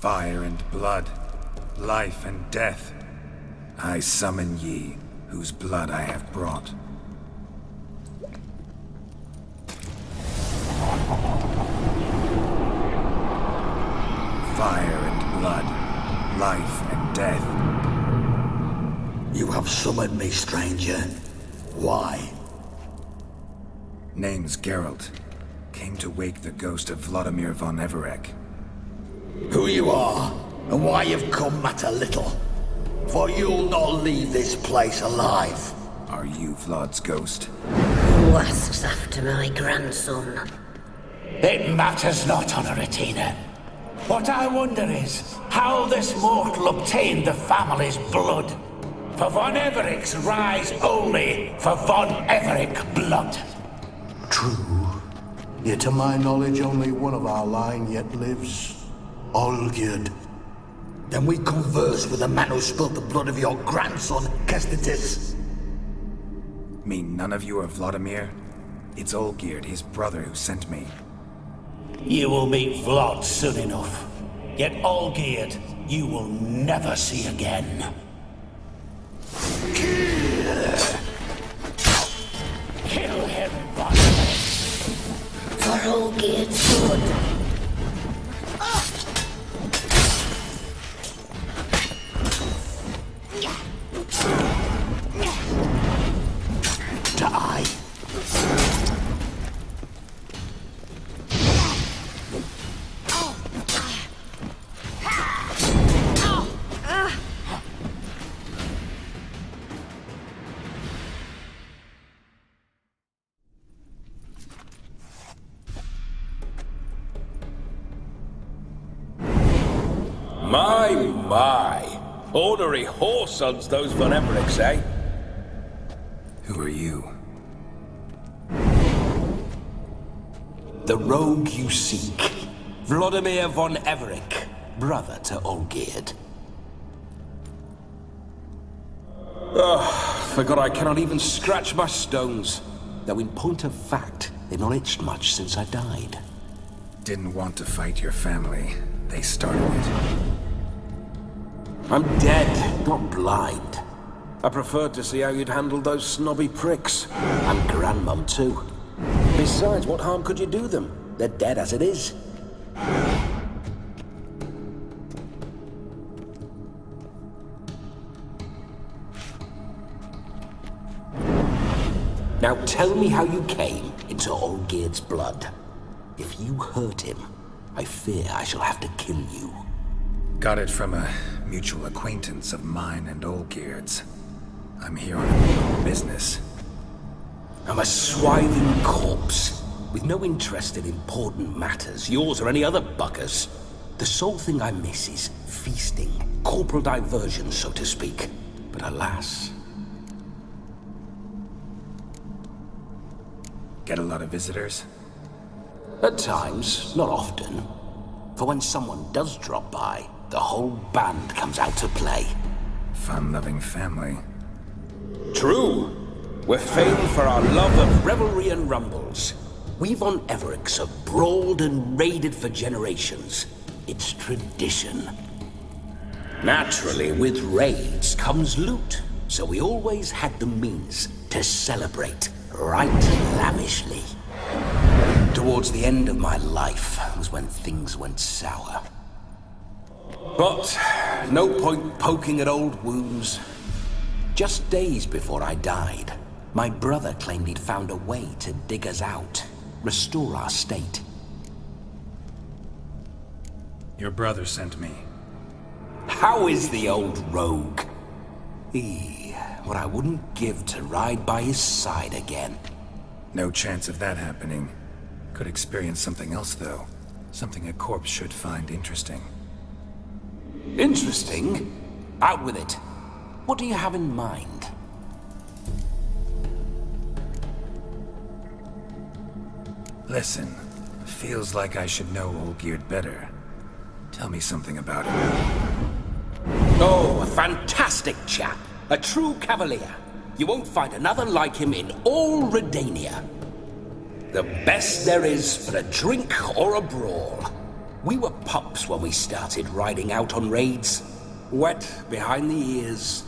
Fire and blood, life and death. I summon ye, whose blood I have brought. Fire and blood, life and death. You have summoned me, stranger. Why? Name's Geralt. Came to wake the ghost of Vladimir von Everec. Who you are, and why you've come matter little. For you'll not leave this place alive. Are you Vlad's ghost? Who asks after my grandson? It matters not, Honoratina. What I wonder is how this mortal obtained the family's blood. For von Everic's rise only for von Everec blood. True. Yet to my knowledge, only one of our line yet lives. Olgierd. Then we converse with the man who spilled the blood of your grandson, Kestitis. Mean none of you are Vladimir? It's Olgierd, his brother, who sent me. You will meet Vlad soon enough. Yet Olgierd, you will never see again. Kill him, Vladimir. For Olgierd's blood. Die. My. Ornery whoresons those von Everecs, eh? Who are you? The rogue you seek. Vladimir von Everec, brother to Olgierd. Forgot I cannot even scratch my stones. Though in point of fact, they've not itched much since I died. Didn't want to fight your family. They started it. I'm dead, not blind. I preferred to see how you'd handled those snobby pricks. And Grandmum, too. Besides, what harm could you do them? They're dead as it is. Now tell me how you came into Olgierd's blood. If you hurt him, I fear I shall have to kill you. Got it from a mutual acquaintance of mine and Olgierd's. I'm here on business. I'm a swiving corpse, with no interest in important matters, yours or any other buggers. The sole thing I miss is feasting, corporal diversion, so to speak. But alas... Get a lot of visitors? At times, not often. For when someone does drop by, the whole band comes out to play. Fun-loving family. True. We're famed for our love of revelry and rumbles. We von Everecs have brawled and raided for generations. It's tradition. Naturally, with raids comes loot, so we always had the means to celebrate right lavishly. Towards the end of my life was when things went sour. But no point poking at old wounds. Just days before I died, my brother claimed he'd found a way to dig us out, restore our state. Your brother sent me. How is the old rogue? What I wouldn't give to ride by his side again. No chance of that happening. Could experience something else, though. Something a corpse should find interesting. Interesting? Out with it. What do you have in mind? Listen, feels like I should know Olgierd better. Tell me something about him. Oh, a fantastic chap. A true cavalier. You won't find another like him in all Redania. The best there is for a drink or a brawl. We were pups when we started riding out on raids. Wet behind the ears.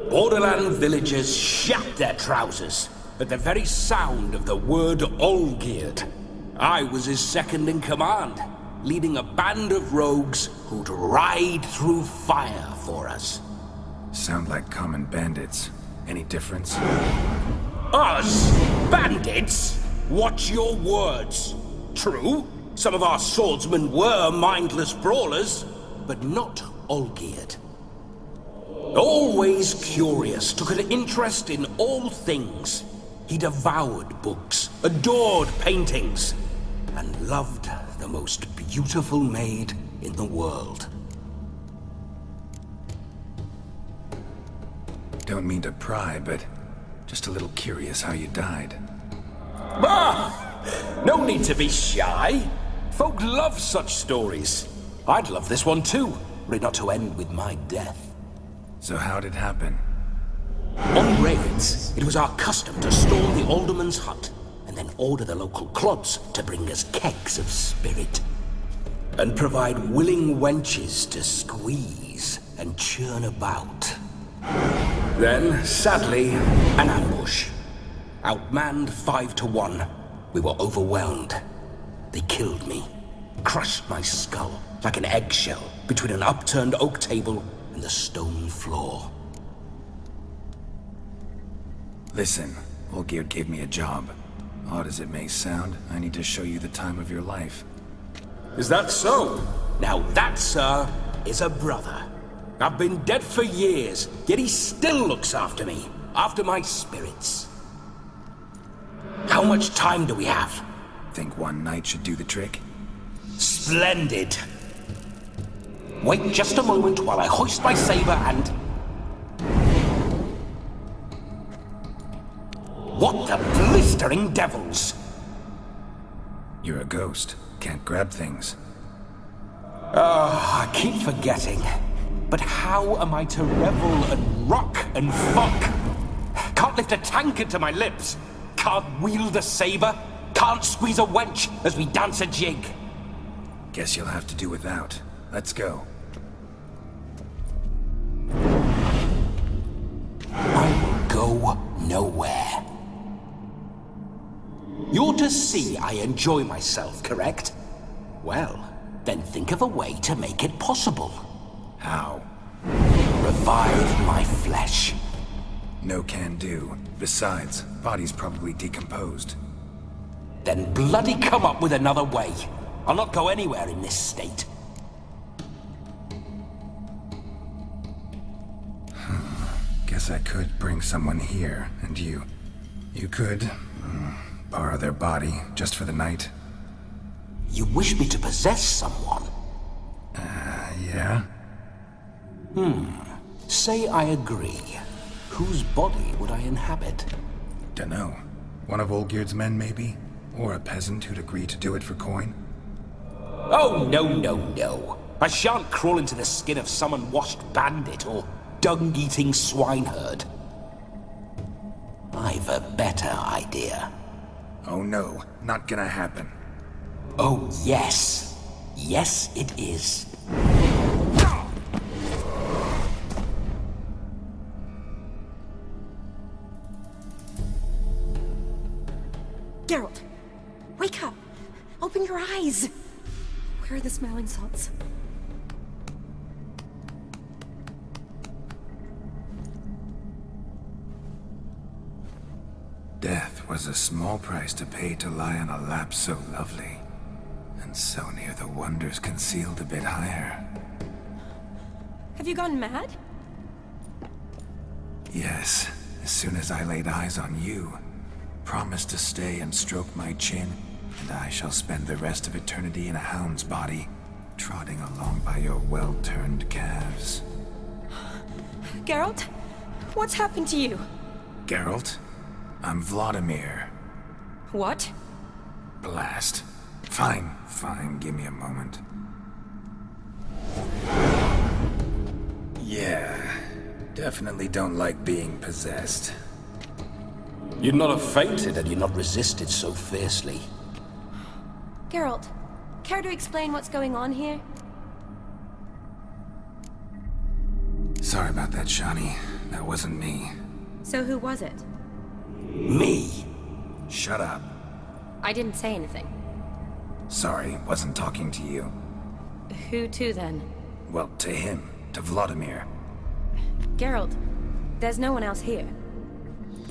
Borderland villagers shat their trousers at the very sound of the word Olgierd. I was his second in command, leading a band of rogues who'd ride through fire for us. Sound like common bandits. Any difference? Us? Bandits? Watch your words. True, some of our swordsmen were mindless brawlers, but not Olgierd. Always curious, took an interest in all things. He devoured books, adored paintings, and loved the most beautiful maid in the world. Don't mean to pry, but just a little curious how you died. No need to be shy. Folk love such stories. I'd love this one too, were it not to end with my death. So how'd it happen? On raids, it was our custom to storm the alderman's hut, and then order the local clubs to bring us kegs of spirit. And provide willing wenches to squeeze and churn about. Then, sadly, an ambush. Outmanned 5-1, we were overwhelmed. They killed me, crushed my skull like an eggshell between an upturned oak table and the stone floor. Listen, Olgierd gave me a job. Odd as it may sound, I need to show you the time of your life. Is that so? Now that, sir, is a brother. I've been dead for years, yet he still looks after me, after my spirits. How much time do we have? Think one night should do the trick? Splendid. Wait just a moment while I hoist my saber and... What the blistering devils? You're a ghost. Can't grab things. I keep forgetting. But how am I to revel and rock and fuck? Can't lift a tankard to my lips. Can't wield a saber. Can't squeeze a wench as we dance a jig. Guess you'll have to do without. Let's go. I will go nowhere. You're to see I enjoy myself, correct? Well, then think of a way to make it possible. How? Revive my flesh. No can do. Besides, body's probably decomposed. Then bloody come up with another way. I'll not go anywhere in this state. Guess I could bring someone here, and you could borrow their body just for the night. You wish me to possess someone? Yeah? Say I agree. Whose body would I inhabit? Dunno. One of Olgierd's men, maybe? Or a peasant who'd agree to do it for coin? Oh, no. I shan't crawl into the skin of some unwashed bandit or dung-eating swineherd. I've a better idea. Oh no, not gonna happen. Oh, yes. Yes, it is. Geralt, wake up. Open your eyes. Where are the smelling salts? Death was a small price to pay to lie on a lap so lovely, and so near the wonders concealed a bit higher. Have you gone mad? Yes, as soon as I laid eyes on you, promised to stay and stroke my chin, and I shall spend the rest of eternity in a hound's body, trotting along by your well-turned calves. Geralt, what's happened to you? Geralt, I'm Vladimir. What? Blast. Fine, give me a moment. Yeah, definitely don't like being possessed. You'd not have fainted had you not resisted so fiercely. Geralt, Care to explain what's going on here? Sorry about that, Shani. That wasn't me. So who was it? Me? Shut up. I didn't say anything. Sorry, wasn't talking to you. Who to then? Well, to him. To Vladimir. Geralt, there's no one else here.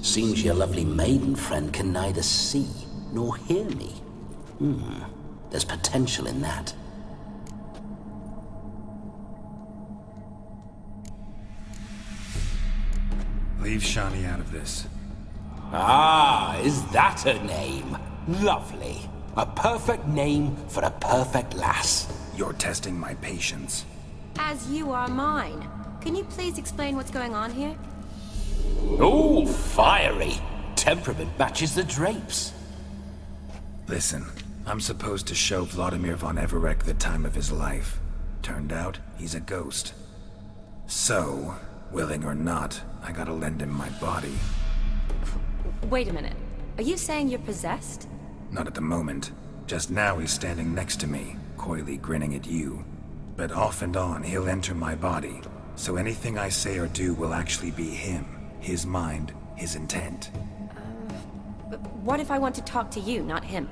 Seems your lovely maiden friend can neither see nor hear me. There's potential in that. Leave Shani out of this. Ah, is that her name? Lovely. A perfect name for a perfect lass. You're testing my patience. As you are mine. Can you please explain what's going on here? Oh, fiery. Temperament matches the drapes. Listen, I'm supposed to show Vladimir von Everec the time of his life. Turned out, he's a ghost. So, willing or not, I gotta lend him my body. Wait a minute. Are you saying you're possessed? Not at the moment. Just now he's standing next to me, coyly grinning at you. But off and on, he'll enter my body. So anything I say or do will actually be him. His mind, his intent. But what if I want to talk to you, not him?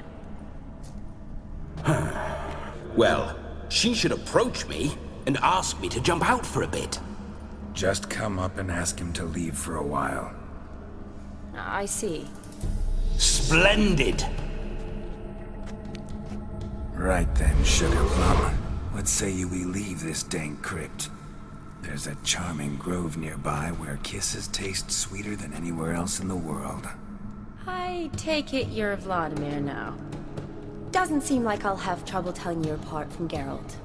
Well, she should approach me and ask me to jump out for a bit. Just come up and ask him to leave for a while. I see. Splendid! Right then, Sugar Plum. What say you we leave this dank crypt? There's a charming grove nearby where kisses taste sweeter than anywhere else in the world. I take it you're Vladimir now. Doesn't seem like I'll have trouble telling you apart from Geralt.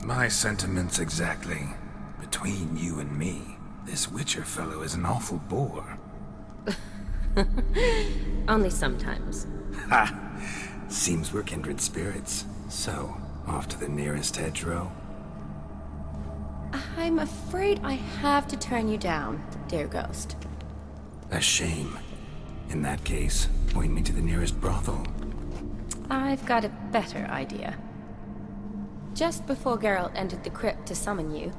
My sentiments exactly. Between you and me, this Witcher fellow is an awful bore. Only sometimes. Ha! Seems we're kindred spirits. So, off to the nearest hedgerow? I'm afraid I have to turn you down, dear ghost. A shame. In that case, point me to the nearest brothel. I've got a better idea. Just before Geralt entered the crypt to summon you,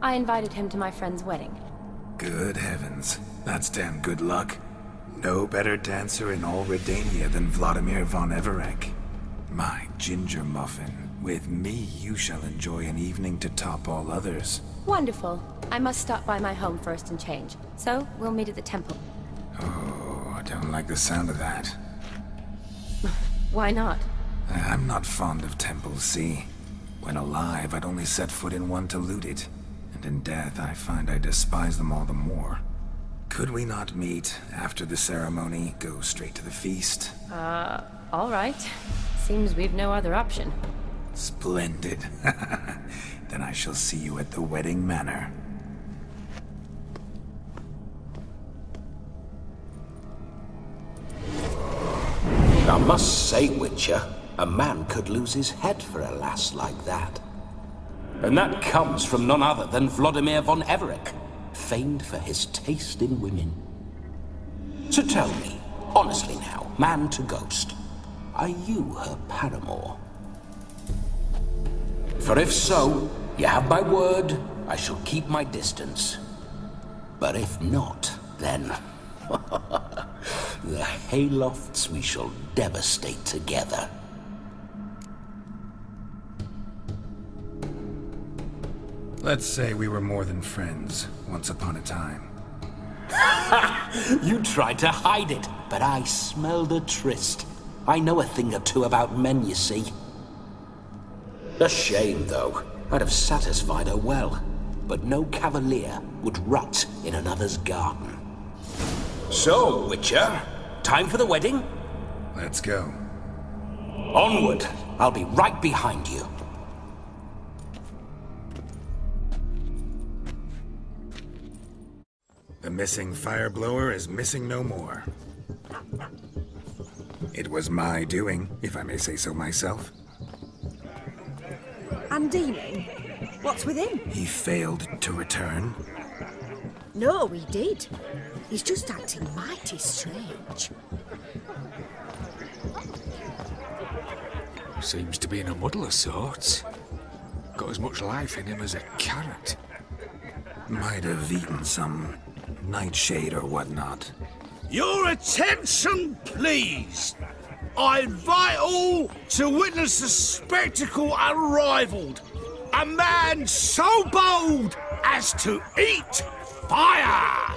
I invited him to my friend's wedding. Good heavens. That's damn good luck. No better dancer in all Redania than Vladimir von Everec. My ginger muffin. With me, you shall enjoy an evening to top all others. Wonderful. I must stop by my home first and change. So, we'll meet at the temple. Oh, I don't like the sound of that. Why not? I'm not fond of temples, see? When alive, I'd only set foot in one to loot it. And in death, I find I despise them all the more. Could we not meet after the ceremony, go straight to the feast? All right. Seems we've no other option. Splendid. Then I shall see you at the wedding manor. I must say, Witcher, a man could lose his head for a lass like that. And that comes from none other than Vladimir von Everec, famed for his taste in women. So tell me, honestly now, man to ghost, are you her paramour? For if so, you have my word, I shall keep my distance. But if not, then the haylofts we shall devastate together. Let's say we were more than friends, once upon a time. You tried to hide it, but I smelled a tryst. I know a thing or two about men, you see. A shame, though. I'd have satisfied her well. But no cavalier would rot in another's garden. So, Witcher, time for the wedding? Let's go. Onward! I'll be right behind you. The missing fire blower is missing no more. It was my doing, if I may say so myself. And Demon? What's with him? He failed to return. No, he did. He's just acting mighty strange. Seems to be in a muddle of sorts. Got as much life in him as a carrot. Might have eaten some nightshade or whatnot. Your attention, please! I invite all to witness a spectacle unrivaled. A man so bold as to eat fire!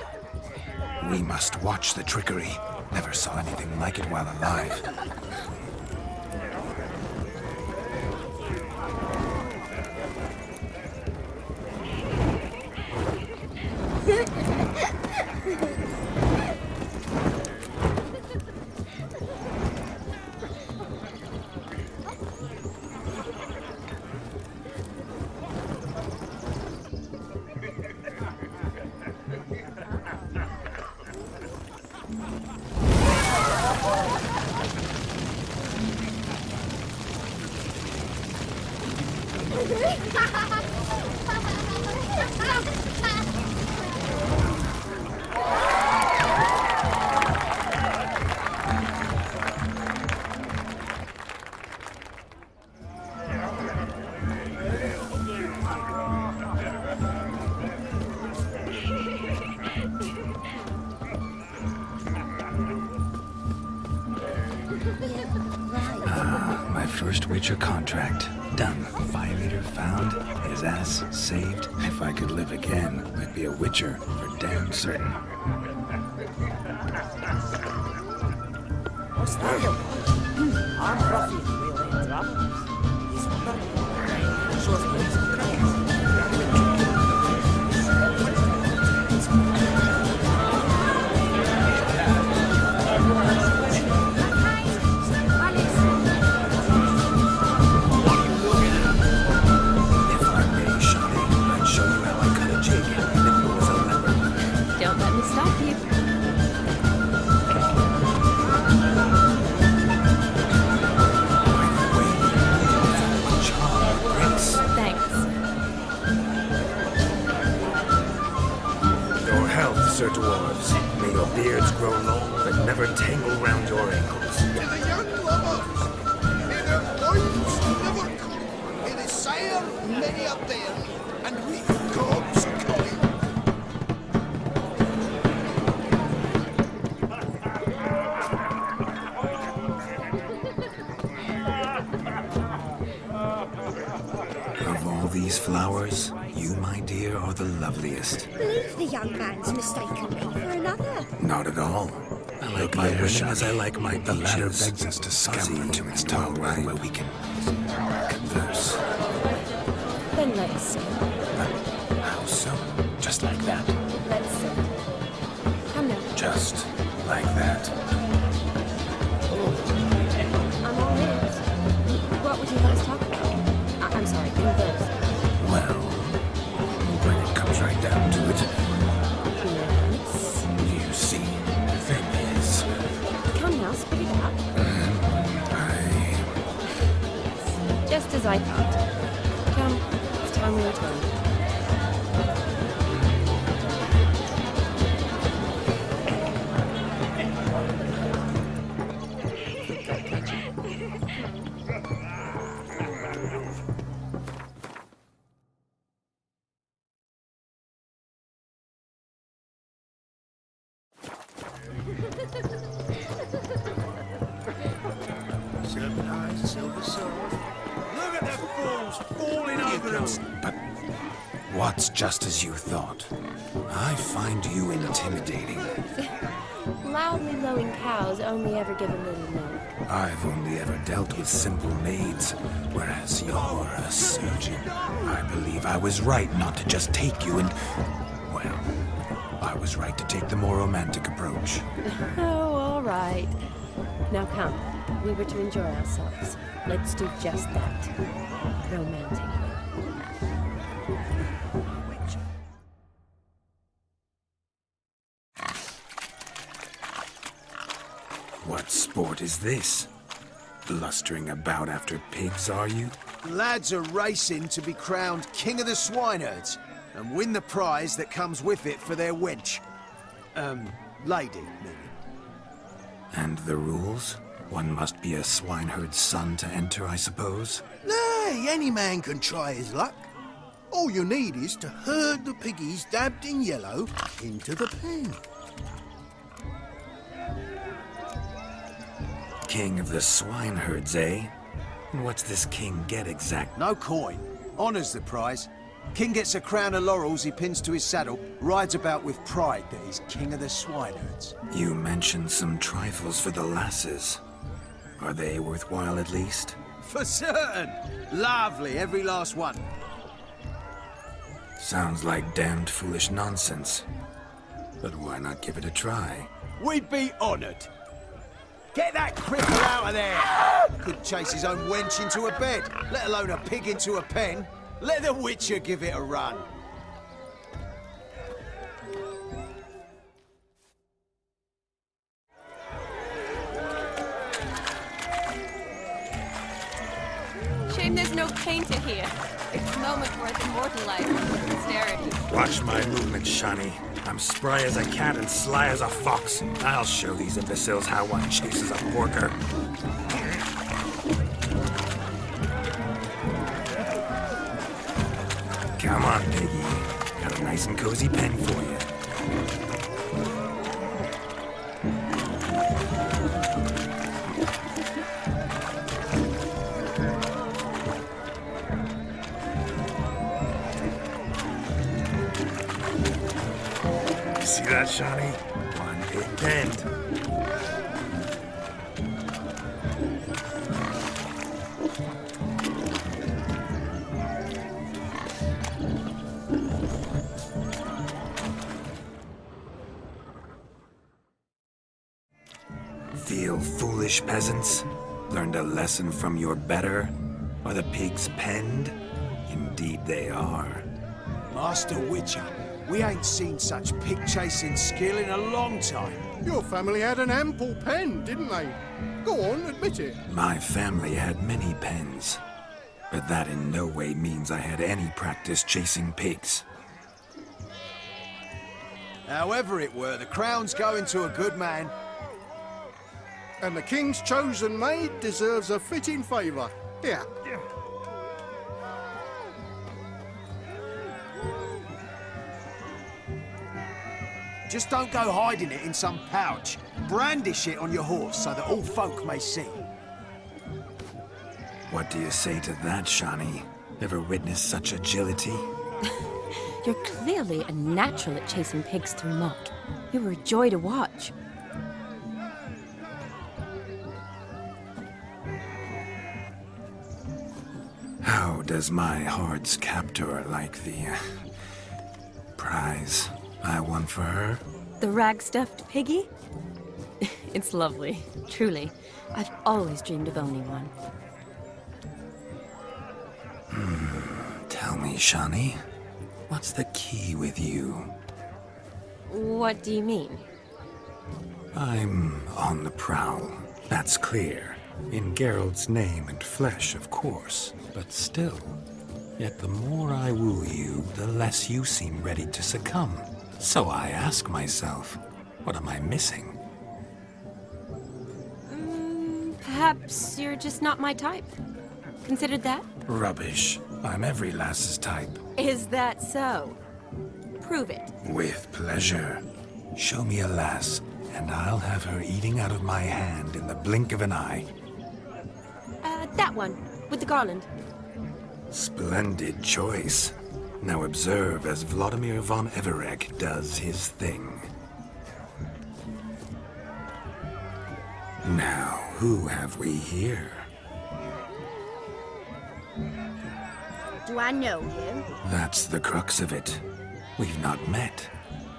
We must watch the trickery. Never saw anything like it while alive. My first Witcher contract. Done. Fire Eater found. His ass saved. If I could live again, I'd be a Witcher for damn certain. What's that? I'm Ruffy, really trouble. He's not shows me some credits. Don't let me stop you. Thanks. Your health, Sir Dwarves. May your beards grow long, but never tangle round your ankles. To the young lovers, may their lives never come in a sire many a day, and we God's kind. Of all these flowers, you, my dear, are the loveliest. Believe the young man's mistaken me for another. Not at all. I like my women as I like my beaches. The ladder begs us to scamper to its tall ride where we can converse. Then let's sing. But how so? Just like that? Let's sing. Come now. Just like that? I'm all ears. What would you have us talk about? I'm sorry, converse. Well, when it comes right down to it, Yes. you see, the thing is, Come now, spit it out. Just as I thought. Come, it's time we returned. Silver eyes, silver sword. Look at the fools falling over us. But what's just as you thought? I find you intimidating. Loudly lowing cows only ever give a little milk. I've only ever dealt with simple maids, whereas you're a surgeon. I believe I was right not to just take you and... well, I was right to take the more romantic approach. Oh, all right. Now come. We were to enjoy ourselves. Let's do just that. Romantic. What sport is this? Blustering about after pigs, are you? Lads are racing to be crowned king of the swineherds and win the prize that comes with it for their wench. Lady, maybe. And the rules? One must be a swineherd's son to enter, I suppose. Nay, any man can try his luck. All you need is to herd the piggies dabbed in yellow into the pen. King of the swineherds, eh? And what's this king get exactly? No coin. Honour's the prize. King gets a crown of laurels he pins to his saddle, rides about with pride that he's king of the swineherds. You mentioned some trifles for the lasses. Are they worthwhile at least? For certain! Lovely, every last one. Sounds like damned foolish nonsense. But why not give it a try? We'd be honoured. Get that cripple out of there! Could chase his own wench into a bed, let alone a pig into a pen. Let the Witcher give it a run. Shame there's no paint in here. It's a moment worth immortalizing with posterity. Watch my movements, Shani. I'm spry as a cat and sly as a fox. I'll show these imbeciles how one chases a porker. Come on, piggy. Got a nice and cozy pen for you. See that, Shani? One big bend. Feel foolish, peasants? Learned a lesson from your better? Are the pigs penned? Indeed they are. Master Witcher, we ain't seen such pig-chasing skill in a long time. Your family had an ample pen, didn't they? Go on, admit it. My family had many pens, but that in no way means I had any practice chasing pigs. However it were, the crown's going to a good man. And the king's chosen maid deserves a fitting favour. Here. Just don't go hiding it in some pouch. Brandish it on your horse so that all folk may see. What do you say to that, Shani? Ever witnessed such agility? You're clearly a natural at chasing pigs through muck. You were a joy to watch. How does my heart's captor like the prize I won for her? The rag-stuffed piggy? It's lovely, truly. I've always dreamed of owning one. Tell me, Shani, what's the key with you? What do you mean? I'm on the prowl, that's clear. In Geralt's name and flesh, of course, but still. Yet the more I woo you, the less you seem ready to succumb. So I ask myself, what am I missing? Perhaps you're just not my type. Considered that? Rubbish. I'm every lass's type. Is that so? Prove it. With pleasure. Show me a lass, and I'll have her eating out of my hand in the blink of an eye. That one, with the garland. Splendid choice. Now observe as Vladimir von Everec does his thing. Now, who have we here? Do I know you? That's the crux of it. We've not met.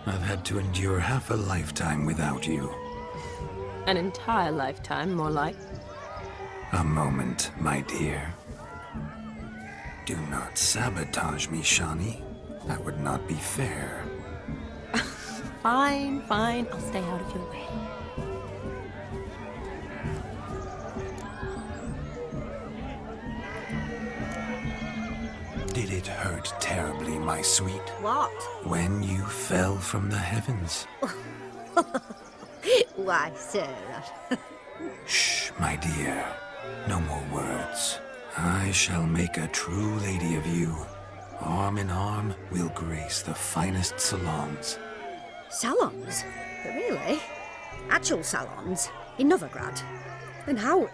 I've had to endure half a lifetime without you. An entire lifetime, more like. A moment, my dear. Do not sabotage me, Shani. That would not be fair. Fine, fine. I'll stay out of your way. Did it hurt terribly, my sweet? What? When you fell from the heavens? Why, sir. Shh, my dear. No more words. I shall make a true lady of you. Arm in arm, we'll grace the finest salons. Salons? Really? Actual salons? In Novigrad? And how...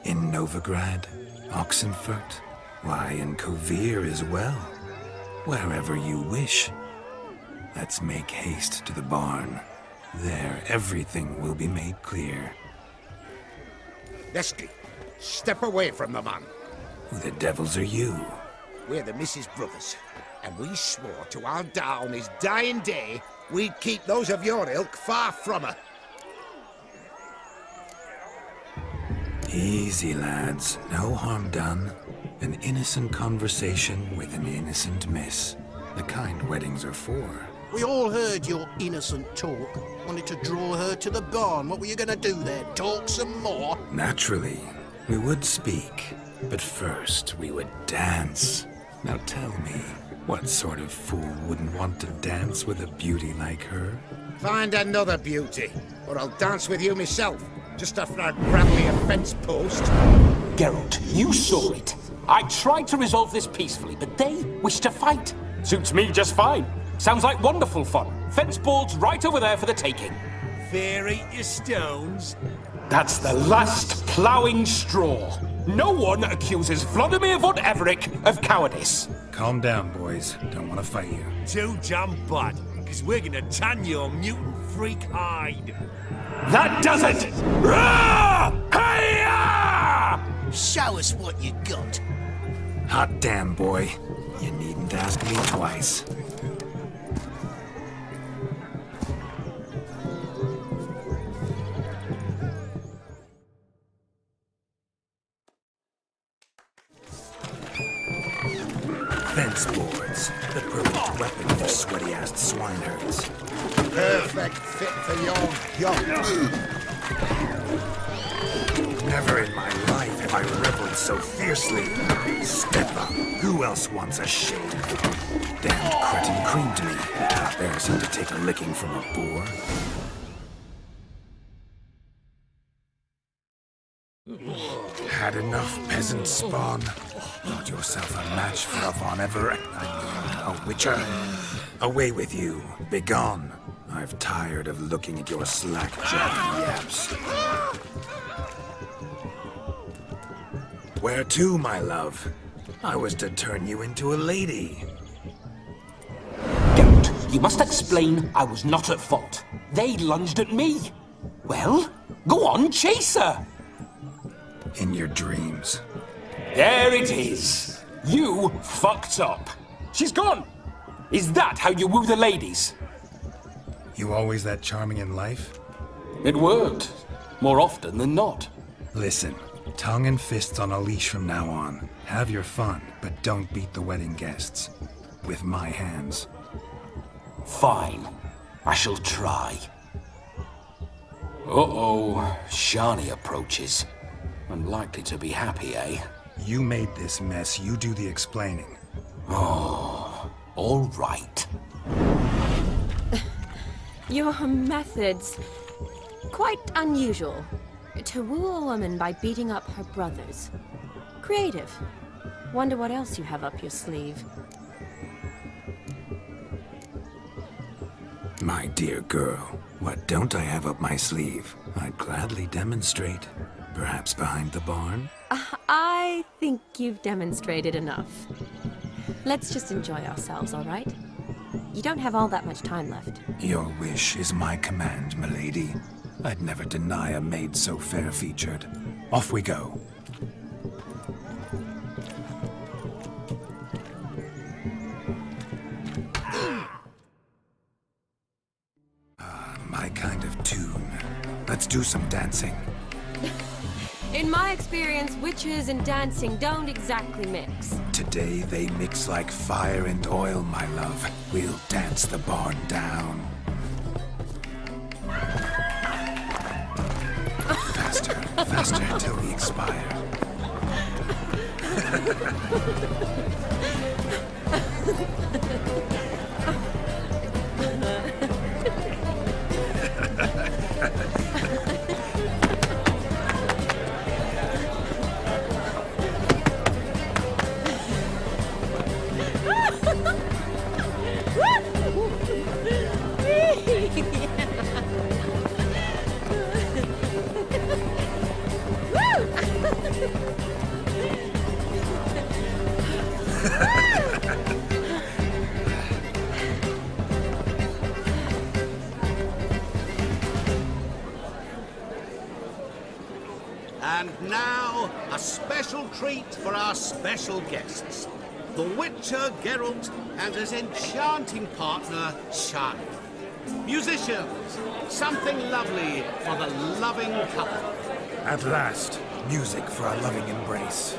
In Novigrad, Oxenfurt, why, in Kovir as well. Wherever you wish. Let's make haste to the barn. There, everything will be made clear. Leslie, step away from the man. Who the devils are you? We're the Mrs. Brothers, and we swore to our da on his dying day we'd keep those of your ilk far from her. Easy, lads. No harm done. An innocent conversation with an innocent miss. The kind weddings are for. We all heard your innocent talk. Wanted to draw her to the barn. What were you going to do there? Talk some more? Naturally. We would speak. But first, we would dance. Now tell me, what sort of fool wouldn't want to dance with a beauty like her? Find another beauty, or I'll dance with you myself, just after I grab me a fence post. Geralt, you saw it. I tried to resolve this peacefully, but they wish to fight. Suits me just fine. Sounds like wonderful fun. Fence boards right over there for the taking. Fear eat your stones. That's the last ploughing straw. No one accuses Vladimir von Everett of cowardice. Calm down, boys. Don't want to fight you. Too damn bad, because we're gonna tan your mutant freak hide. That does it! Rah! Hi-ya! Show us what you got. Hot damn, boy. You needn't ask me twice. Fence boards. The perfect weapon for sweaty-assed swineherds. Perfect fit for your yacht. Never in my life have I reveled so fiercely. Step up. Who else wants a shave? Damned cretin creamed me. Embarrassing to take a licking from a boar. Had enough, peasant spawn. Thought yourself a match for a Von Everett. A witcher. Away with you. Begone. I've tired of looking at your slack-jawed yaps. Where to, my love? I was to turn you into a lady. Geralt, you must explain I was not at fault. They lunged at me. Well, go on, chase her. In your dreams. There it is. You fucked up. She's gone. Is that how you woo the ladies? You always that charming in life? It worked. More often than not. Listen, tongue and fists on a leash from now on. Have your fun, but don't beat the wedding guests. With my hands. Fine. I shall try. Uh-oh. Shani approaches. Unlikely to be happy, eh? You made this mess. You do the explaining. Oh, all right. Your methods... quite unusual. To woo a woman by beating up her brothers. Creative. Wonder what else you have up your sleeve. My dear girl, what don't I have up my sleeve? I'd gladly demonstrate. Perhaps behind the barn? I think you've demonstrated enough. Let's just enjoy ourselves, all right? You don't have all that much time left. Your wish is my command, milady. I'd never deny a maid so fair-featured. Off we go. My kind of tune. Let's do some dancing. In my experience, witches and dancing don't exactly mix. Today they mix like fire and oil, my love. We'll dance the barn down. Faster, faster till we expire. And now, a special treat for our special guests. The Witcher Geralt and his enchanting partner, Shani. Musicians, something lovely for the loving couple. At last, music for our loving embrace.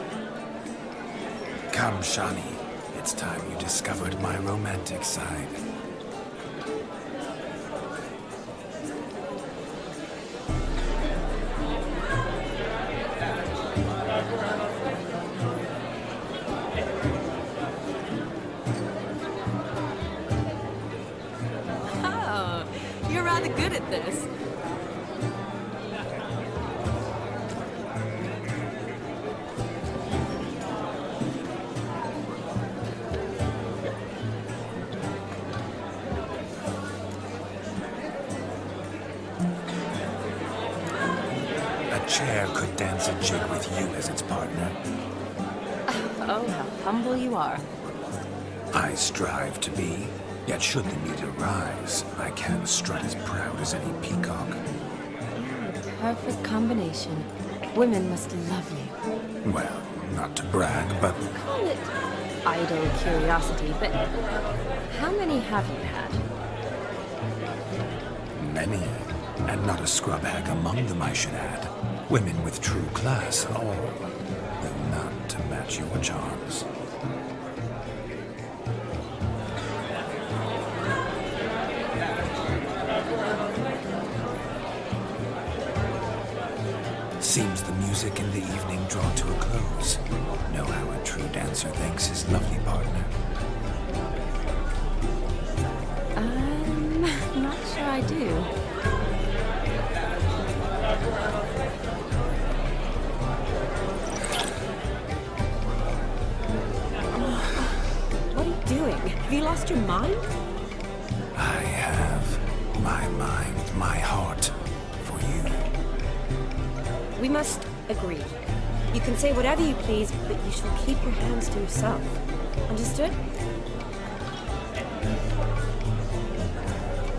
Come, Shani. It's time you discovered my romantic side. Oh, you're rather good at this. A chair could dance a jig with you as its partner. Oh, how humble you are. I strive to be, yet should the need arise, I can strut as proud as any peacock. Perfect combination. Women must love you. Well, not to brag, but Call it idle curiosity, but how many have you had? many, and not a scrub hag among them, I should add. Women with true class, all, though none to match your charms. Seems the music in the evening draw to a close. Know how a true dancer thanks his lovely partner. Not sure I do. What are you doing? Have you lost your mind? I have my mind, my heart for you. We must agree. You can say whatever you please, but you shall keep your hands to yourself. Understood?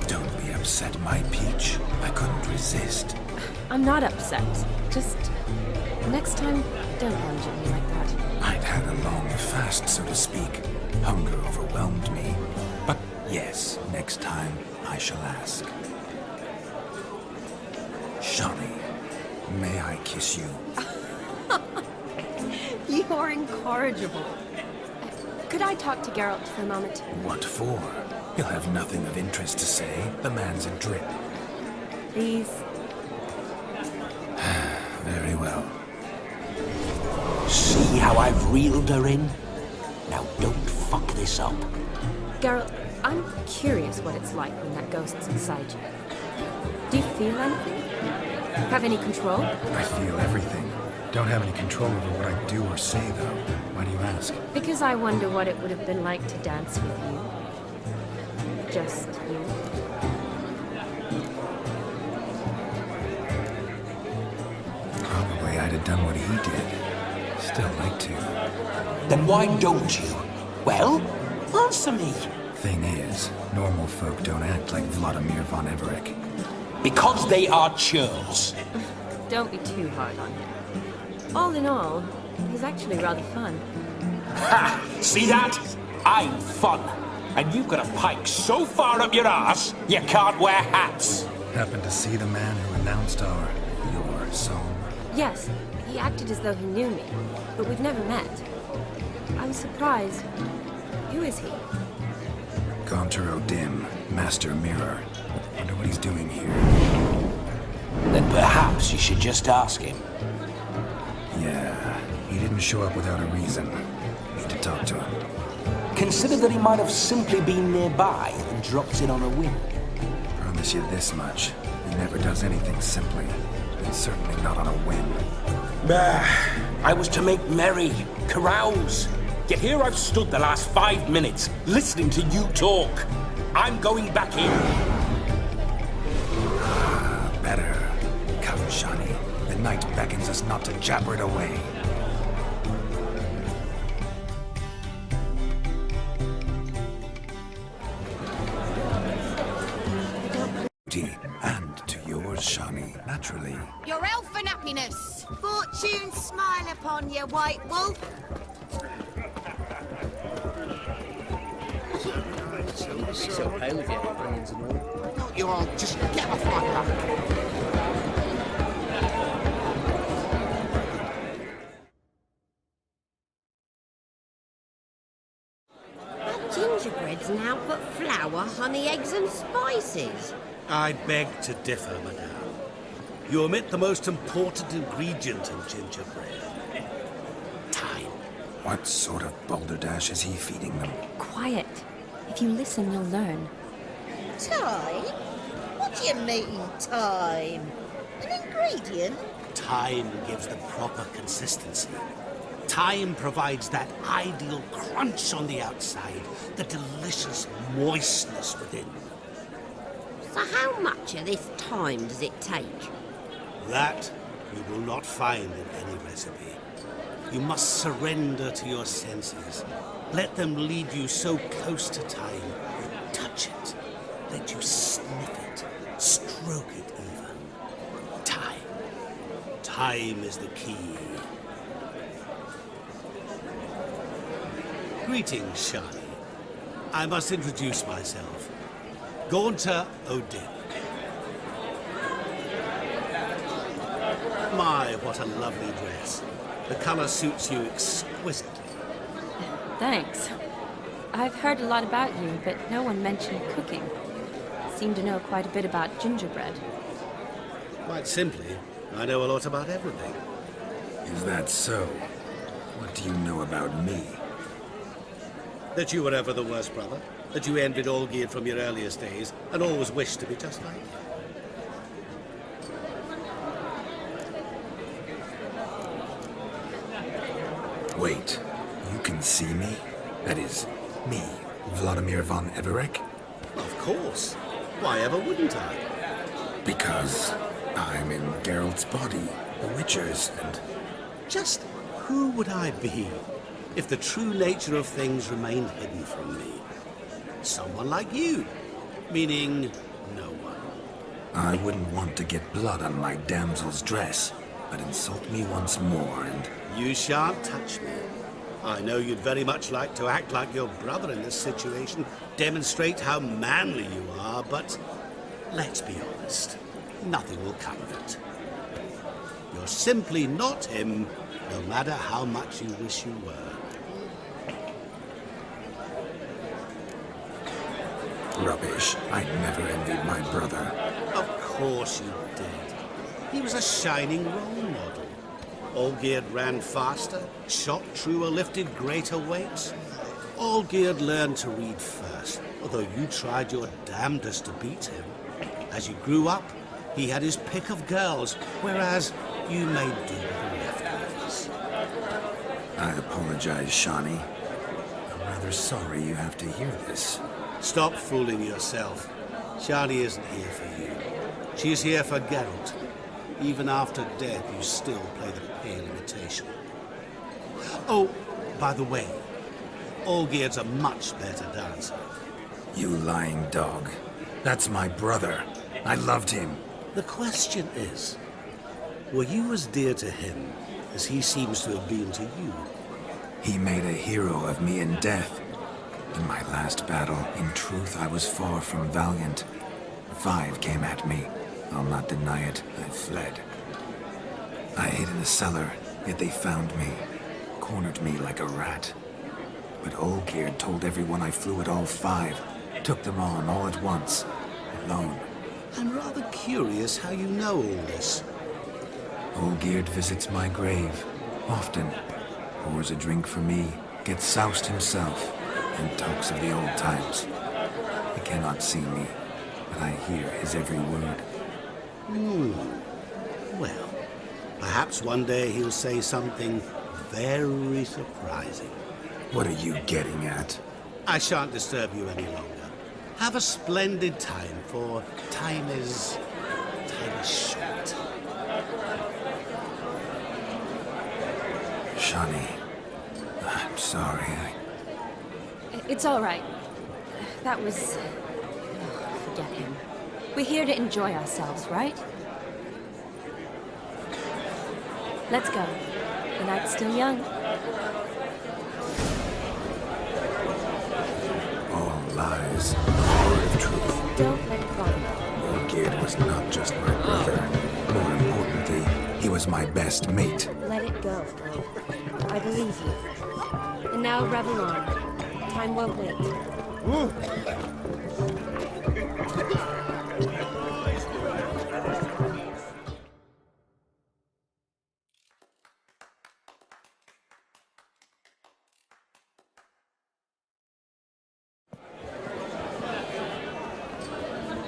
Don't be upset, my peach. I couldn't resist. I'm not upset. Just next time, don't lunge at me like that. I'd had a long fast, so to speak. Hunger overwhelmed me. But yes, next time I shall ask. Shani, may I kiss you? You're incorrigible. Could I talk to Geralt for a moment? What for? He'll have nothing of interest to say. The man's a drip. Please. Very well. See how I've reeled her in? Now don't fuck this up. Geralt, I'm curious what it's like when that ghost's inside you. Do you feel anything? Have any control? I feel everything. Don't have any control over what I do or say, though. Why do you ask? Because I wonder what it would have been like to dance with you. Just you. Probably I'd have done what he did. Still like to. Then why don't you? Well, answer me. Thing is, normal folk don't act like Vladimir von Everett. Because they are churls. Don't be too hard on him. All in all, he's actually rather fun. Ha! See that? I'm fun. And you've got a pike so far up your ass, you can't wear hats. Happened to see the man who announced your song? Yes, he acted as though he knew me, but we've never met. I was surprised. Who is he? Gaunter Dim, Master Mirror. Wonder what he's doing here. Then perhaps you should just ask him. Yeah, he didn't show up without a reason. Need to talk to him. Consider that he might have simply been nearby and dropped in on a whim. Promise you this much. He never does anything simply. And certainly not on a whim. I was to make merry, carouse. Yet here I've stood the last 5 minutes, listening to you talk. I'm going back in. Better. Come, Shani. The night beckons us not to jabber it away. And to yours, Shani. naturally. Your elfin happiness! Fortune smile upon you, White Wolf! So pale with your onions and all. You all just get off my back. Gingerbread's now but flour, honey, eggs and spices. I beg to differ, madame. You omit the most important ingredient in gingerbread. Time. What sort of balderdash is he feeding them? Quiet. If you listen, you'll learn. Time? What do you mean, time? An ingredient? Time gives the proper consistency. Time provides that ideal crunch on the outside, the delicious moistness within. So how much of this time does it take? That you will not find in any recipe. You must surrender to your senses. Let them lead you so close to time, you touch it. Let you sniff it, stroke it even. Time. Time is the key. Greetings, Shani. I must introduce myself. Gaunter Odin. My, what a lovely dress. The color suits you exquisitely. Thanks. I've heard a lot about you, but no one mentioned cooking. Seem to know quite a bit about gingerbread. Quite simply, I know a lot about everything. Is that so? What do you know about me? That you were ever the worst brother, that you envied Olgierd from your earliest days, and always wished to be just like him. Wait, you can see me? That is, me, Vladimir von Everec? Of course. Why ever wouldn't I? Because I'm in Geralt's body, the Witcher's, and... Just who would I be if the true nature of things remained hidden from me? Someone like you, meaning no one. I wouldn't want to get blood on my damsel's dress, but insult me once more and... You shan't touch me. I know you'd very much like to act like your brother in this situation, demonstrate how manly you are, but let's be honest, nothing will come of it. You're simply not him, no matter how much you wish you were. Rubbish. I never envied my brother. Of course you did. He was a shining role model. Olgierd ran faster, shot truer, lifted greater weights. Olgierd learned to read first, although you tried your damnedest to beat him. As you grew up, he had his pick of girls, whereas you made do with the leftovers. I apologize, Shani. I'm rather sorry you have to hear this. Stop fooling yourself. Shani isn't here for you. She's here for Geralt. Even after death, you still play the pale imitation. Oh, by the way, Olgierd's a much better dancer. You lying dog. That's my brother. I loved him. The question is, were you as dear to him as he seems to have been to you? He made a hero of me in death. In my last battle, in truth, I was far from valiant. 5 came at me. I'll not deny it, I fled. I hid in a cellar, yet they found me, cornered me like a rat. But Olgierd told everyone I flew at all 5, took them on all at once, alone. I'm rather curious how you know all this. Olgierd visits my grave, often, pours a drink for me, gets soused himself, and talks of the old times. He cannot see me, but I hear his every word. Well, perhaps one day he'll say something very surprising. What are you getting at? I shan't disturb you any longer. Have a splendid time, for time is short. Shani, I'm sorry. It's all right. That was... forget him. We're here to enjoy ourselves, right? Let's go. The night's still young. All lies. A word of truth. Don't let it bother you. Olgierd was not just my brother. More importantly, he was my best mate. Let it go. I believe you. And now revel on. Time won't wait.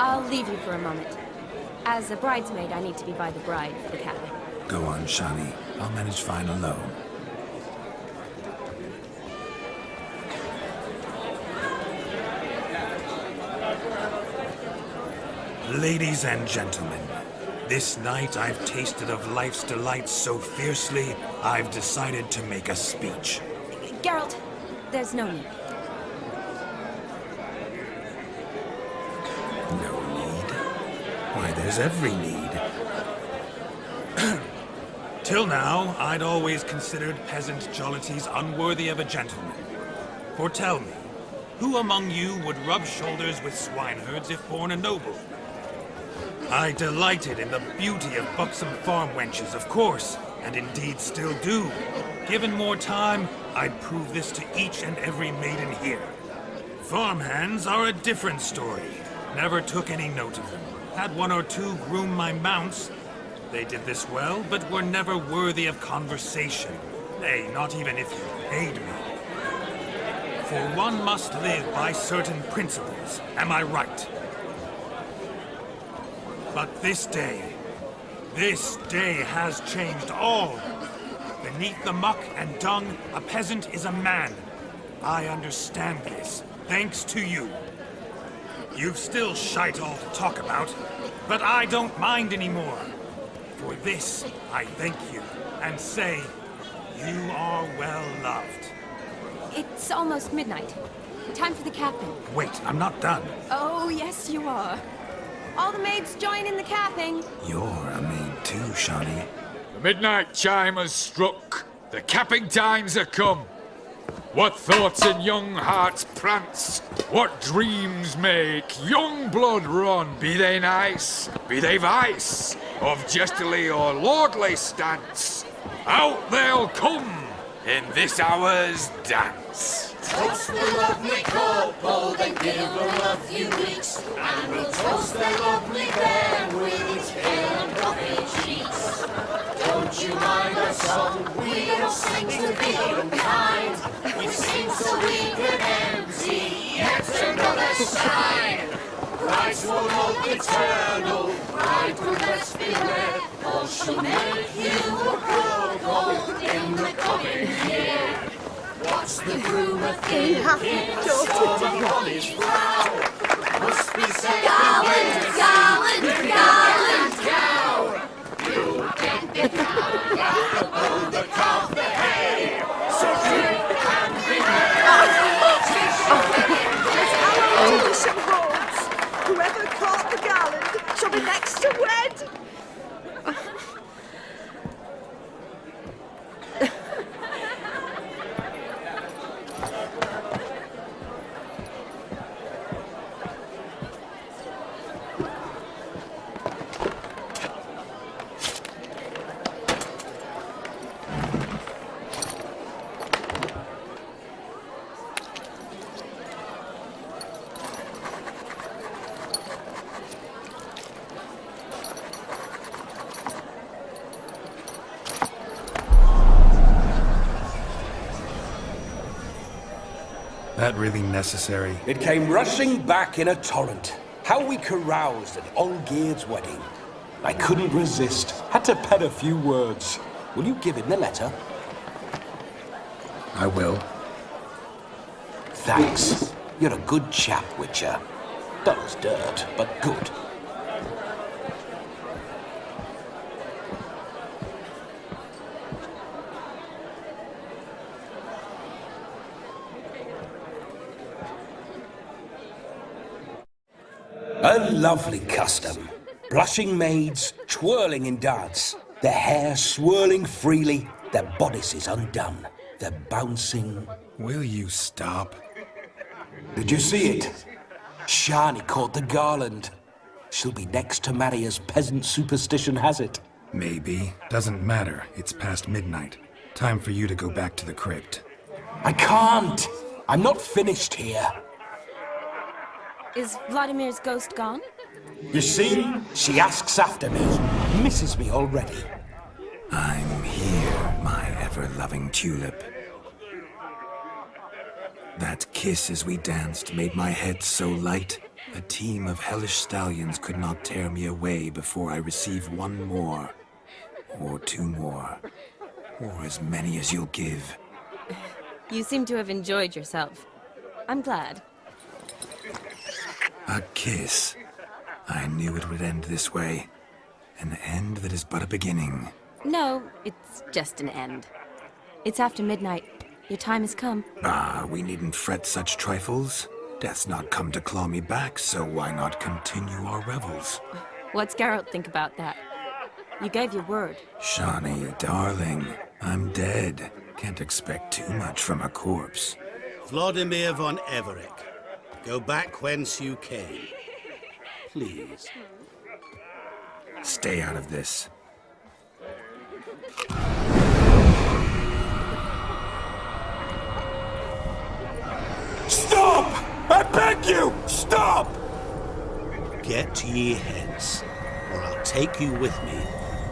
I'll leave you for a moment. As a bridesmaid, I need to be by the bride for the cabin. Go on, Shani. I'll manage fine alone. Ladies and gentlemen, this night I've tasted of life's delights so fiercely, I've decided to make a speech. Geralt, there's no need. No need? Why, there's every need. Till now, I'd always considered peasant jollities unworthy of a gentleman. For tell me, who among you would rub shoulders with swineherds if born a noble? I delighted in the beauty of buxom farm wenches, of course, and indeed still do. Given more time, I'd prove this to each and every maiden here. Farmhands are a different story. Never took any note of them. Had one or two groom my mounts. They did this well, but were never worthy of conversation. Nay, not even if you paid me. For one must live by certain principles, am I right? But this day has changed all. Beneath the muck and dung, a peasant is a man. I understand this, thanks to you. You've still shite all to talk about, but I don't mind anymore. For this, I thank you, and say, you are well loved. It's almost midnight. Time for the captain. Wait, I'm not done. Oh, yes, you are. All the maids join in the capping. You're a maid too, Shani. The midnight chime has struck. The capping times are come. What thoughts in young hearts prance? What dreams make young blood run? Be they nice, be they vice, of jestily or lordly stance, out they'll come in this hour's dance. Toast the lovely couple, then give them a few weeks, and we'll toast the lovely pair with its pale and coffee cheeks. Don't you mind our song? We don't sing to be unkind. We sing so we can empty yet another shrine. Brides will look eternal, bride will best beware, or she'll make you a couple in the coming year. What's the rumour thinking? Storm on his brow. Must be said Garland, garland, garland. cow. You get the cow, oh, the calf, the hay. So drink and be merry. To some horns. Whoever caught the garland shall be next to wed. That really necessary? It came rushing back in a torrent. How we caroused at Olgierd's wedding. I couldn't resist. Had to pen a few words. Will you give him the letter? I will. Thanks. You're a good chap, Witcher. Dull as dirt, but good. A lovely custom. Blushing maids, twirling in dance. Their hair swirling freely, their bodices undone. They're bouncing. Will you stop? Did you see it? Shani caught the garland. She'll be next to marry as peasant superstition has it. Maybe. Doesn't matter. It's past midnight. Time for you to go back to the crypt. I can't! I'm not finished here. Is Vladimir's ghost gone? You see? She asks after me. Misses me already. I'm here, my ever-loving tulip. That kiss as we danced made my head so light. A team of hellish stallions could not tear me away before I receive one more. Or two more. Or as many as you'll give. You seem to have enjoyed yourself. I'm glad. A kiss. I knew it would end this way. An end that is but a beginning. No, it's just an end. It's after midnight. Your time has come. Ah, we needn't fret such trifles. Death's not come to claw me back, so why not continue our revels? What's Geralt think about that? You gave your word. Shani, darling, I'm dead. Can't expect too much from a corpse. Vladimir von Everec, go back whence you came. Please. Stay out of this. Stop! I beg you! Stop! Get ye hence, or I'll take you with me,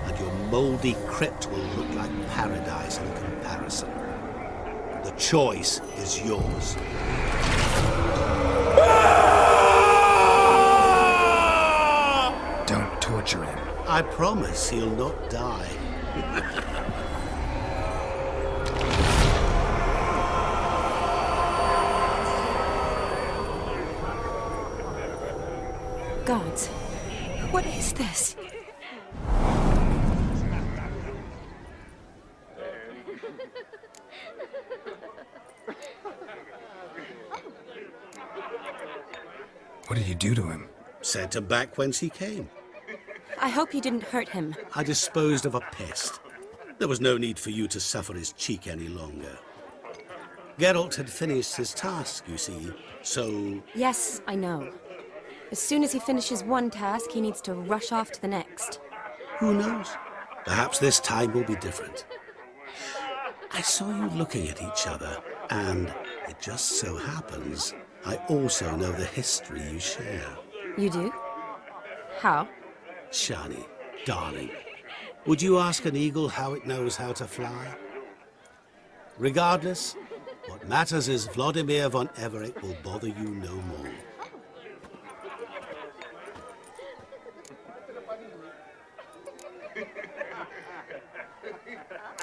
and your mouldy crypt will look like paradise in comparison. The choice is yours. Don't torture him. I promise he'll not die. Gods, what is this? What did you do to him? Sent him back whence he came. I hope you didn't hurt him. I disposed of a pest. There was no need for you to suffer his cheek any longer. Geralt had finished his task, you see, so... Yes, I know. As soon as he finishes one task, he needs to rush off to the next. Who knows? Perhaps this time will be different. I saw you looking at each other, and it just so happens I also know the history you share. You do? How? Shani, darling, would you ask an eagle how it knows how to fly? Regardless, what matters is Vladimir von Everec will bother you no more.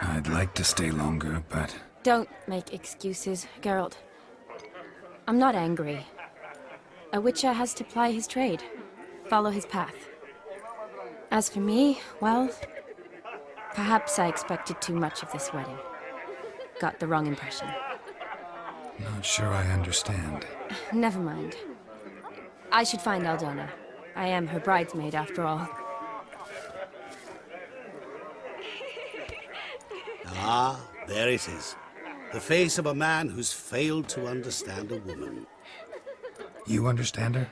I'd like to stay longer, but... Don't make excuses, Geralt. I'm not angry. A witcher has to ply his trade, follow his path. As for me, well, perhaps I expected too much of this wedding. Got the wrong impression. Not sure I understand. Never mind. I should find Aldona. I am her bridesmaid, after all. Ah, there it is. The face of a man who's failed to understand a woman. You understand her?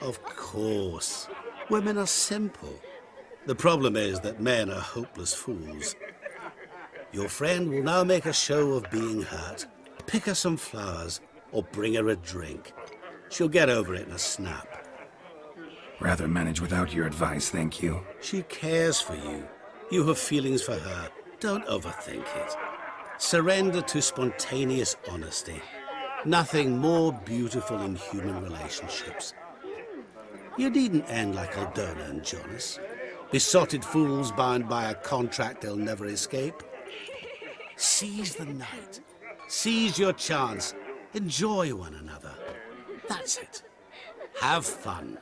Of course. Women are simple. The problem is that men are hopeless fools. Your friend will now make a show of being hurt. Pick her some flowers, or bring her a drink. She'll get over it in a snap. Rather manage without your advice, thank you. She cares for you. You have feelings for her. Don't overthink it. Surrender to spontaneous honesty. Nothing more beautiful in human relationships. You needn't end like Aldona and Jonas. Besotted fools bound by a contract they'll never escape. Seize the night. Seize your chance. Enjoy one another. That's it. Have fun.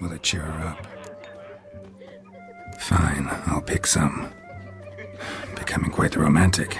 Will it cheer her up? Fine, I'll pick some. Becoming quite the romantic.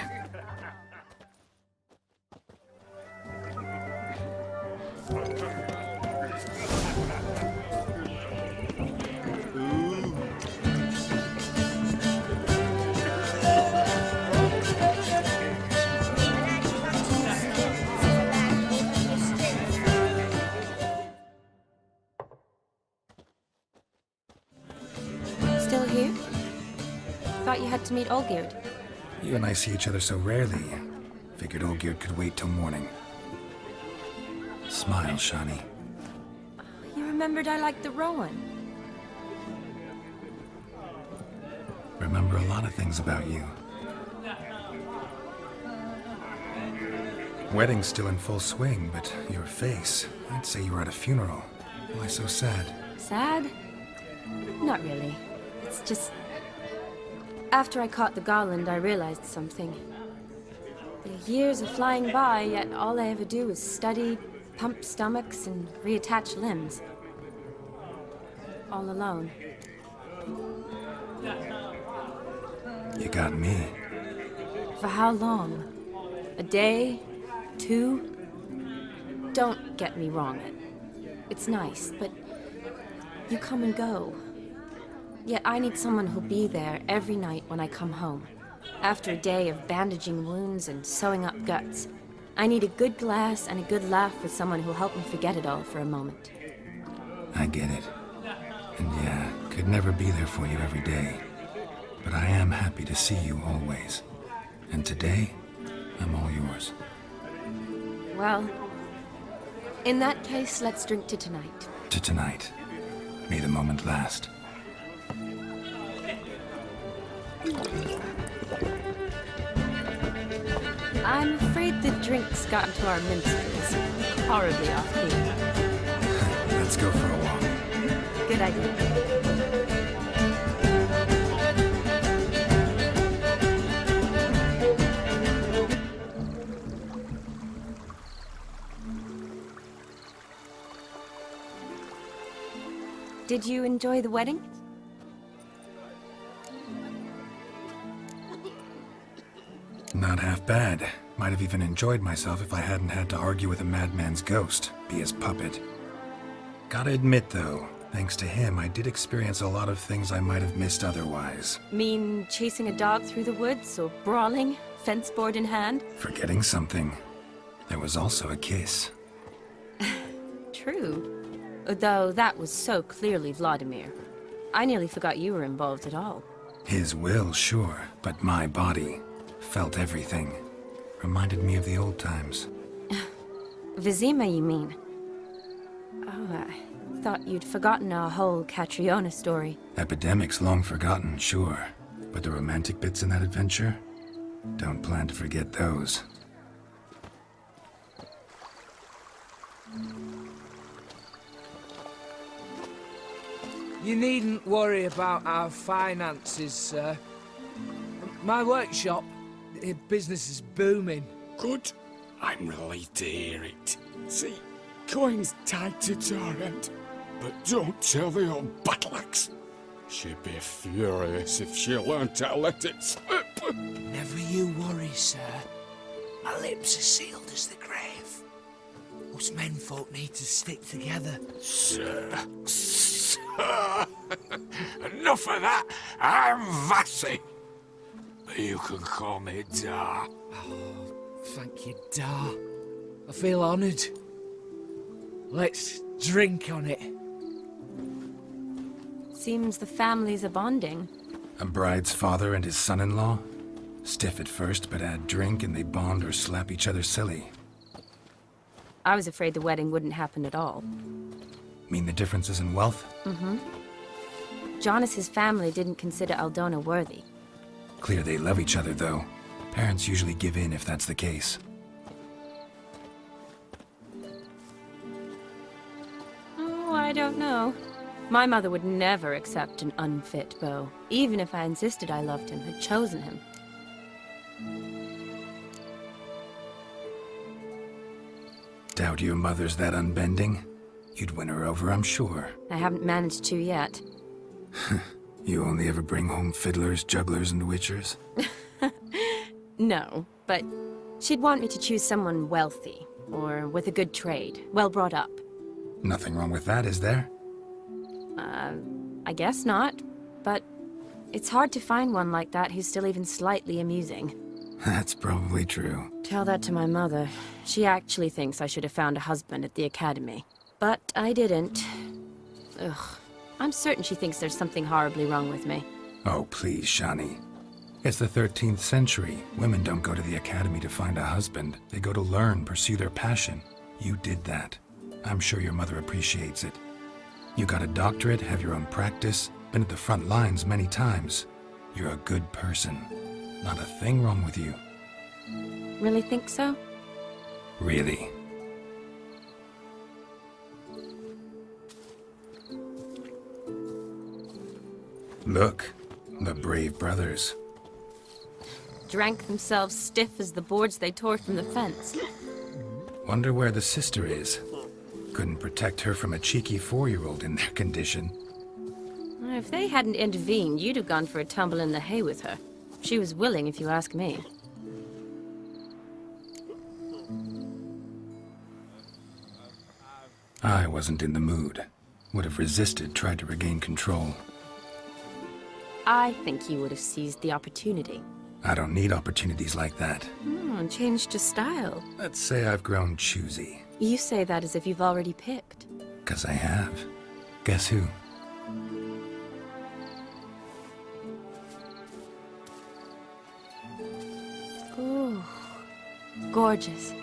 Still here? Thought you had to meet Olgierd. You and I see each other so rarely. Figured Olgierd could wait till morning. Smile, Shani. You remembered I liked the Rowan. Remember a lot of things about you. Wedding's still in full swing, but your face, I'd say you were at a funeral. Why so sad? Sad? Not really. It's just... After I caught the garland, I realized something. The years are flying by, yet all I ever do is study, pump stomachs, and reattach limbs. All alone. You got me. For how long? A day? 2? Don't get me wrong. It's nice, but you come and go. Yet I need someone who'll be there every night when I come home. After a day of bandaging wounds and sewing up guts, I need a good glass and a good laugh with someone who'll help me forget it all for a moment. I get it. And yeah, could never be there for you every day. But I am happy to see you always. And today, I'm all yours. Well, in that case, let's drink to tonight. To tonight. May the moment last. I'm afraid the drinks got into our minstrels. Horribly off key. Let's go for a walk. Good idea. Did you enjoy the wedding? Not half bad. Might have even enjoyed myself if I hadn't had to argue with a madman's ghost, be his puppet. Gotta admit, though, thanks to him, I did experience a lot of things I might have missed otherwise. Mean chasing a dog through the woods, or brawling, fence board in hand? Forgetting something. There was also a kiss. True. Though that was so clearly Vladimir. I nearly forgot you were involved at all. His will, sure, but my body felt everything. Reminded me of the old times. Vizima, you mean? Oh, I thought you'd forgotten our whole Catriona story. Epidemics long forgotten, sure. But the romantic bits in that adventure? Don't plan to forget those. You needn't worry about our finances, sir. My workshop, business is booming. Good. I'm relieved to hear it. See, coin's tied to Torrent, but don't tell the old battle-axe. She'd be furious if she learned to let it slip. Never you worry, sir. My lips are sealed as the grave. Us menfolk need to stick together. Sir. Enough of that. I'm Vassy. But you can call me Dar. Oh, thank you, Dar. I feel honoured. Let's drink on it. Seems the families are bonding. A bride's father and his son-in-law? Stiff at first, but add drink and they bond or slap each other silly. I was afraid the wedding wouldn't happen at all. Mean the differences in wealth? Mm-hmm. Jonas's family didn't consider Aldona worthy. Clear they love each other, though. Parents usually give in if that's the case. Oh, I don't know. My mother would never accept an unfit beau, even if I insisted I loved him, had chosen him. Doubt your mother's that unbending? You'd win her over, I'm sure. I haven't managed to yet. You only ever bring home fiddlers, jugglers, and witchers? No, but she'd want me to choose someone wealthy, or with a good trade, well brought up. Nothing wrong with that, is there? I guess not, but it's hard to find one like that who's still even slightly amusing. That's probably true. Tell that to my mother. She actually thinks I should have found a husband at the academy. But I didn't. Ugh. I'm certain she thinks there's something horribly wrong with me. Oh, please, Shani. It's the 13th century. Women don't go to the academy to find a husband. They go to learn, pursue their passion. You did that. I'm sure your mother appreciates it. You got a doctorate, have your own practice, been at the front lines many times. You're a good person. Not a thing wrong with you. Really think so? Really. Look, the brave brothers. Drank themselves stiff as the boards they tore from the fence. Wonder where the sister is. Couldn't protect her from a cheeky 4-year-old in their condition. If they hadn't intervened, you'd have gone for a tumble in the hay with her. She was willing, if you ask me. I wasn't in the mood. Would have resisted, tried to regain control. I think you would have seized the opportunity. I don't need opportunities like that. Changed your style. Let's say I've grown choosy. You say that as if you've already picked. 'Cause I have. Guess who? Ooh, gorgeous.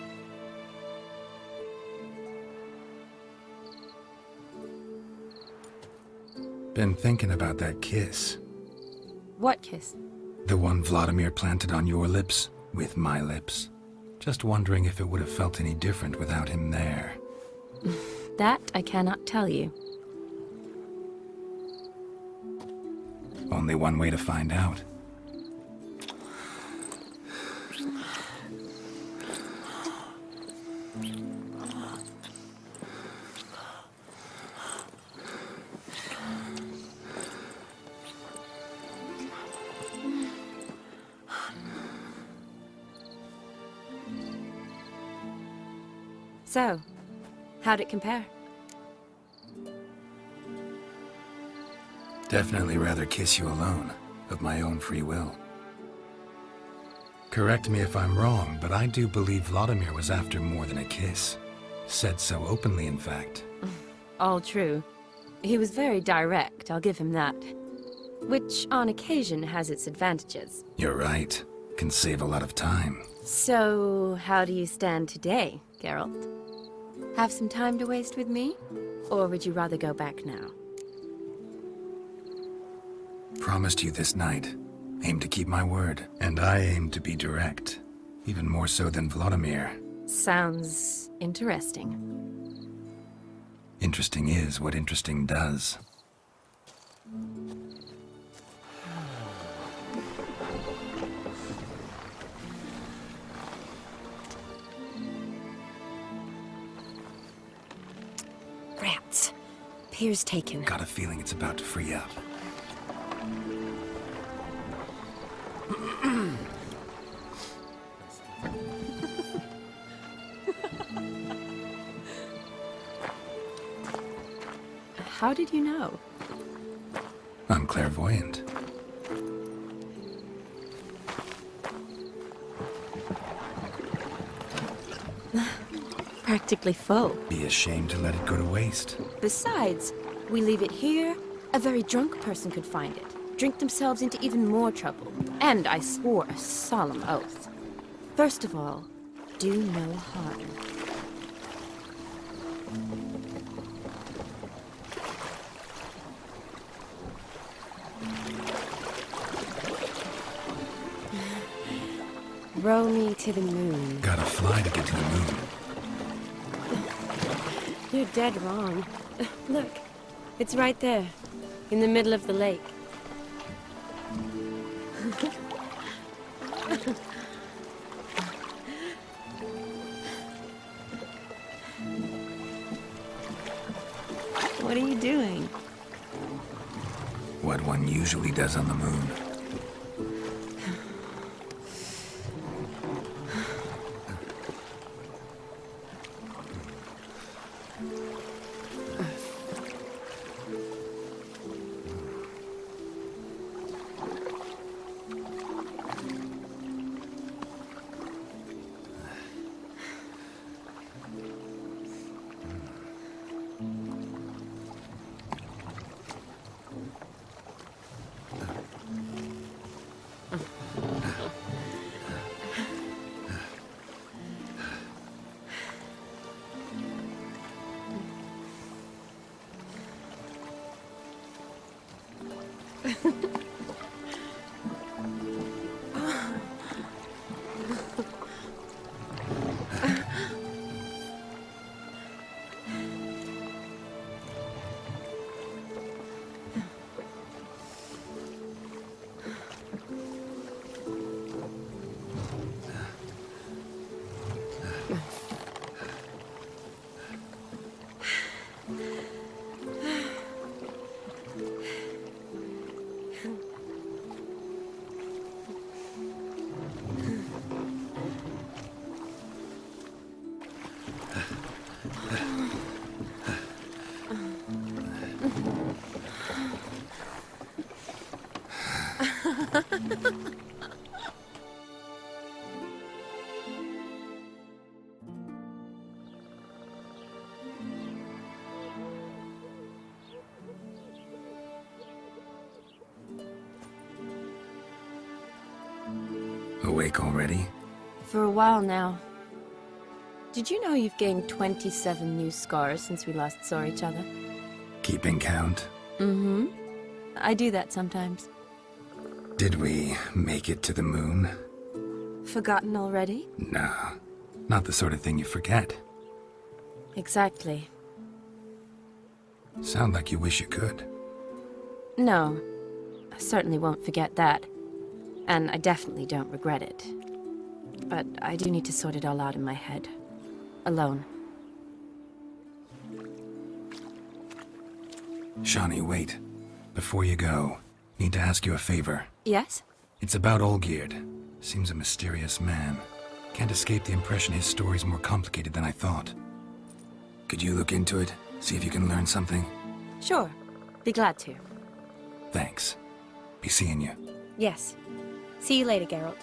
Been thinking about that kiss. What kiss? The one Vladimir planted on your lips, with my lips. Just wondering if it would have felt any different without him there. That I cannot tell you. Only one way to find out. So, how'd it compare? Definitely rather kiss you alone, of my own free will. Correct me if I'm wrong, but I do believe Vladimir was after more than a kiss. Said so openly, in fact. All true. He was very direct, I'll give him that. Which, on occasion, has its advantages. You're right. Can save a lot of time. So, how do you stand today, Geralt? Have some time to waste with me? Or would you rather go back now? Promised you this night. Aim to keep my word. And I aim to be direct. Even more so than Vladimir. Sounds interesting. Interesting is what interesting does. Rats. Pier's taken. Got a feeling it's about to free up. How did you know? I'm clairvoyant. Practically full. Be ashamed to let it go to waste. Besides, we leave it here, a very drunk person could find it, drink themselves into even more trouble. And I swore a solemn oath. First of all, do no harm. Row me to the moon. Gotta fly to get to the moon. You're dead wrong. Look, it's right there, in the middle of the lake. What are you doing? What one usually does on the moon. Awake already? For a while now. Did you know you've gained 27 new scars since we last saw each other? Keeping count? Mm-hmm. I do that sometimes. Did we make it to the moon? Forgotten already? No, not the sort of thing you forget. Exactly. Sound like you wish you could. No, I certainly won't forget that. And I definitely don't regret it. But I do need to sort it all out in my head. Alone. Shawnee, wait. Before you go, need to ask you a favor. Yes? It's about Olgierd. Seems a mysterious man. Can't escape the impression his story's more complicated than I thought. Could you look into it? See if you can learn something? Sure. Be glad to. Thanks. Be seeing you. Yes. See you later, Geralt.